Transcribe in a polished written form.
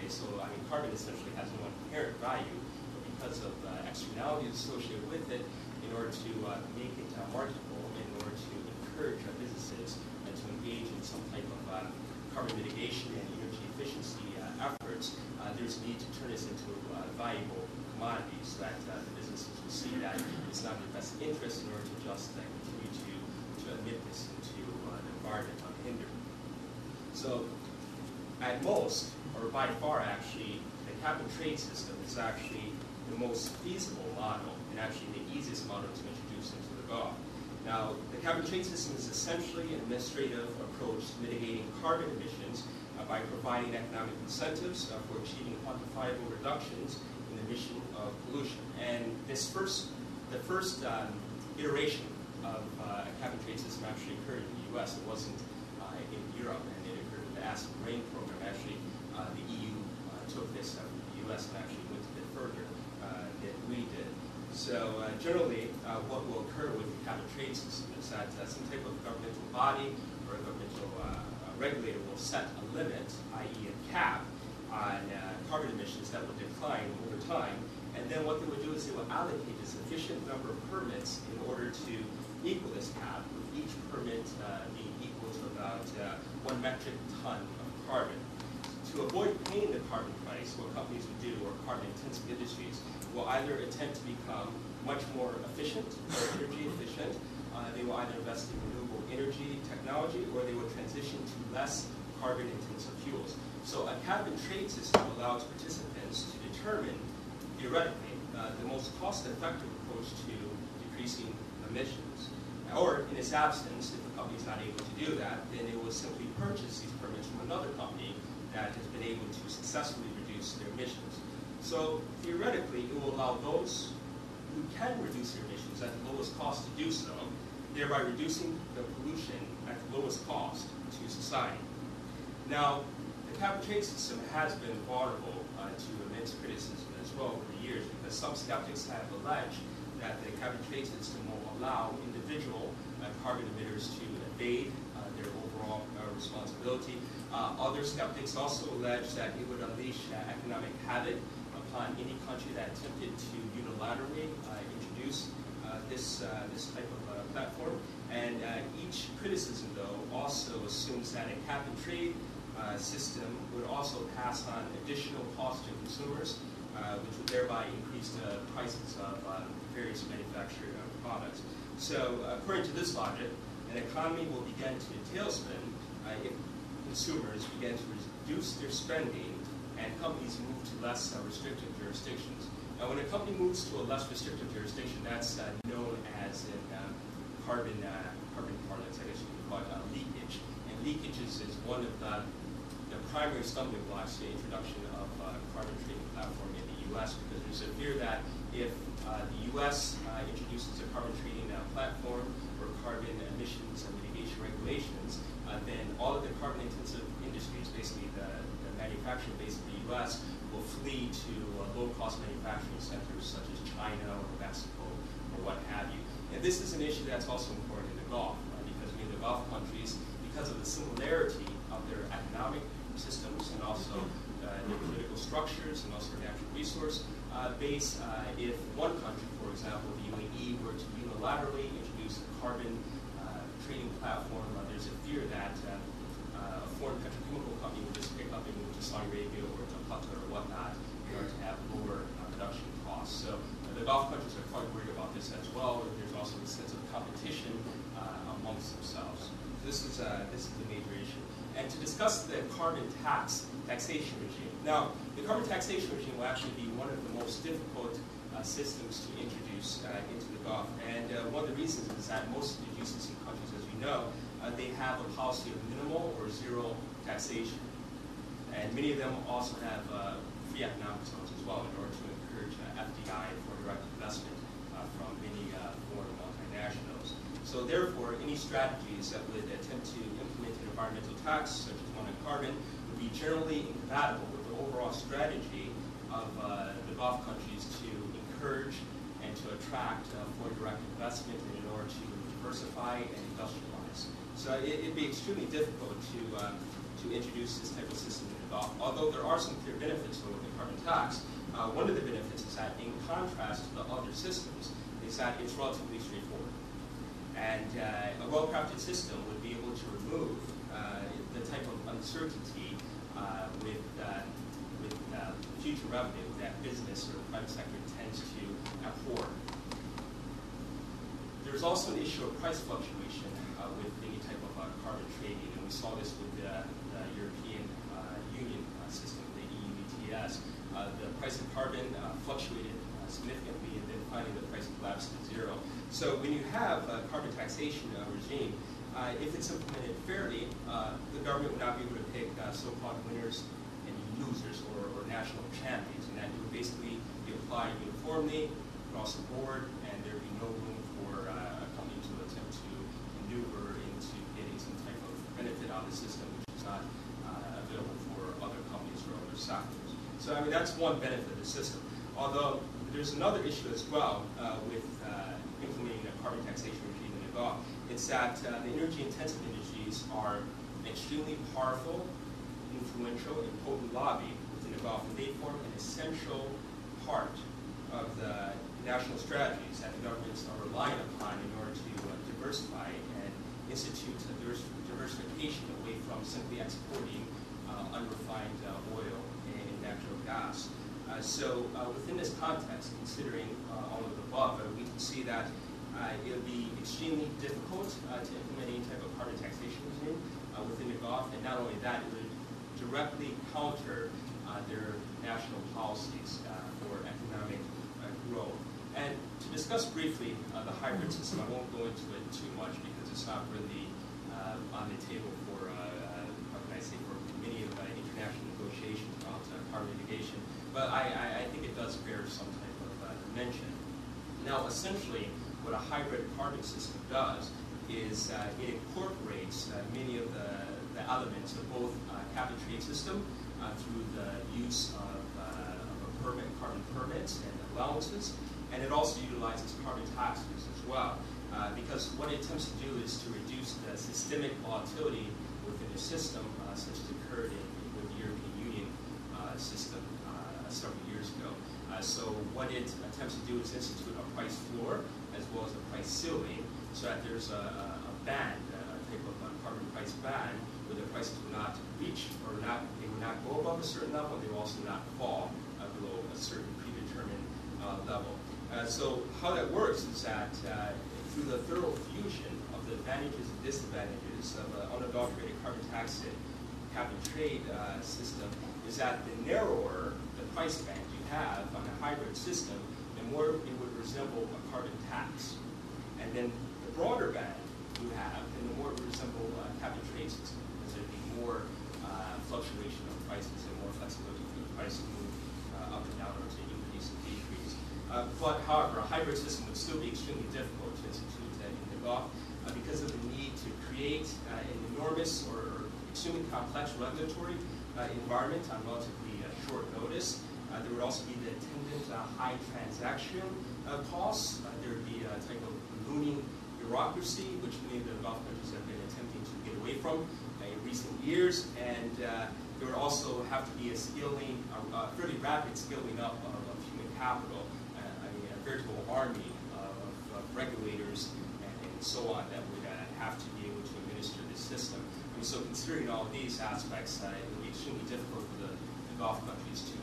so I mean, carbon essentially has no inherent value, but because of externalities associated with it, in order to make it marketable, in order to encourage businesses to engage in some type of carbon mitigation and energy efficiency efforts, there's a need to turn this into valuable commodities so that the businesses will see that it's not in their best interest in order to just continue to emit this into the environment unhindered. So at most, or by far actually, the cap and trade system is actually the most feasible model and actually the easiest model to introduce into the Gulf. Now, the cap and trade system is essentially an administrative approach to mitigating carbon emissions by providing economic incentives for achieving quantifiable reductions in the emission of pollution. And the first iteration of a cap and trade system actually occurred in the U.S. It wasn't in Europe, and it occurred with the acid rain program. Actually, the EU took this from the U.S. and actually went a bit further than we did. So generally, what will occur with the cap and trade system is that some type of governmental body or a governmental regulator will set a limit, i.e. a cap, on carbon emissions that will decline over time. And then what they would do is they will allocate a sufficient number of permits in order to equal this cap, with each permit being equal to about 1 metric ton of carbon. To avoid paying the carbon price, what companies would do, or carbon-intensive industries, will either attempt to become much more efficient or energy efficient. They will either invest in renewable energy technology, or they will transition to less carbon-intensive fuels. So a cap and trade system allows participants to determine, theoretically, the most cost-effective approach to decreasing emissions. Or, in its absence, if the company is not able to do that, then it will simply purchase these permits from another company that has been able to successfully reduce their emissions. So, theoretically, it will allow those who can reduce their emissions at the lowest cost to do so, thereby reducing the pollution at the lowest cost to society. Now, the cap and trade system has been vulnerable to immense criticism as well over the years, because some skeptics have alleged that the cap and trade system will allow individual carbon emitters to evade their overall responsibility. Other skeptics also allege that it would unleash economic havoc upon any country that attempted to unilaterally introduce this type of platform. And each criticism, though, also assumes that a cap and trade system would also pass on additional costs to consumers, which would thereby increase the prices of various manufactured products. So, according to this logic, an economy will begin to tailspin if consumers begin to reduce their spending and companies move to less restrictive jurisdictions. Now, when a company moves to a less restrictive jurisdiction, that's known as in carbon parlance, I guess you could call it leakage. And leakage is one of the primary stumbling blocks to the introduction of a carbon trading platform in the U.S., because there's a fear that if the U.S. introduces a carbon trading platform or carbon emissions and mitigation regulations, then all of the carbon-intensive industries, basically the manufacturing base of the U.S., will flee to low-cost manufacturing centers such as China or Mexico or what have you. And this is an issue that's also important in the Gulf, because the Gulf countries, because of the similarity of their economic systems and also their political structures and also their natural resource base, if one country, for example, the UAE, were to unilaterally introduce a carbon trading platform, there's a fear that a foreign petrochemical company would just pick up and move to Saudi Arabia or to Qatar or whatnot in order to have lower production costs. So the Gulf countries are quite worried about this as well. There's also a sense of competition amongst themselves. This is a major issue. And to discuss the carbon taxation regime. Now, the carbon taxation regime will actually be one of the most difficult systems to introduce into the Gulf. And one of the reasons is that most of the GCC countries, as we know, they have a policy of minimal or zero taxation. And many of them also have free economic zones as well in order to encourage FDI, foreign direct investment, from many foreign multinationals. So therefore, any strategies that would attempt to implement an environmental tax, such as one on carbon, would be generally incompatible with the overall strategy of the Gulf countries to encourage and to attract foreign direct investment in order to diversify and industrialize. So it'd be extremely difficult to introduce this type of system in the Gulf, although there are some clear benefits with the carbon tax. One of the benefits is that, in contrast to the other systems, is that it's relatively straightforward. And a well-crafted system would be able to remove the type of uncertainty with future revenue that business or the private sector tends to abhor. There's also an issue of price fluctuation with any type of carbon trading, and we saw this with the European Union system, the EU ETS. The price of carbon fluctuated significantly, and then finally the price collapsed to zero. So when you have a carbon taxation regime, if it's implemented fairly, the government would not be able to pick so-called winners and losers or national champions, and that it would basically be applied uniformly across the board, and there would be no room for a company to attempt to maneuver into getting some type of benefit out of the system, which is not available for other companies or other sectors. So I mean, that's one benefit of the system. Although there's another issue as well with implementing a carbon taxation regime in the Gulf. It's that the energy-intensive industries are extremely powerful, influential, and potent lobby within the Gulf, and they form an essential part of the national strategies that the governments are relying upon in order to diversify and institute diversification away from simply exporting unrefined oil and natural gas. So within this context, considering all of the above, we can see that it would be extremely difficult to implement any type of carbon taxation regime within the Gulf, and not only that, it would directly counter their national policies for economic growth. And to discuss briefly the hybrid system, I won't go into it too much because it's not really on the table for, how can I say, for many of the international negotiations about carbon mitigation. But I think it does bear some type of dimension. Now, essentially, what a hybrid carbon system does is it incorporates many of the elements of both cap and trade system through the use of carbon permits and allowances, and it also utilizes carbon taxes as well. Because what it attempts to do is to reduce the systemic volatility within the system, such as occurred with the European Union system several years ago. So what it attempts to do is institute a price floor as well as a price ceiling, so that there's a band, a type of carbon price band, where the prices will not reach or they will not go above a certain level, and they will also not fall below a certain predetermined level. So how that works is that through the thorough fusion of the advantages and disadvantages of an unadulterated carbon tax cap and trade system, is that the narrower the price band you have on a hybrid system, the more it would resemble a carbon tax. And then the broader band you have, and the more it would resemble a cap and trade system, because there'd be more fluctuation of prices and more flexibility for the price to move up and down, or to increase and decrease. But however, a hybrid system would still be extremely difficult to institute in the Gulf because of the need to create an enormous or extremely complex regulatory environment on relatively short notice. There would also be the attendant high transaction costs. There would be a type of ballooning bureaucracy, which many of the Gulf countries have been attempting to get away from in recent years. And there would also have to be a fairly rapid scaling up of human capital. A veritable army of regulators and so on that would have to be able to administer this system. And so considering all of these aspects, it would be extremely difficult for the Gulf countries to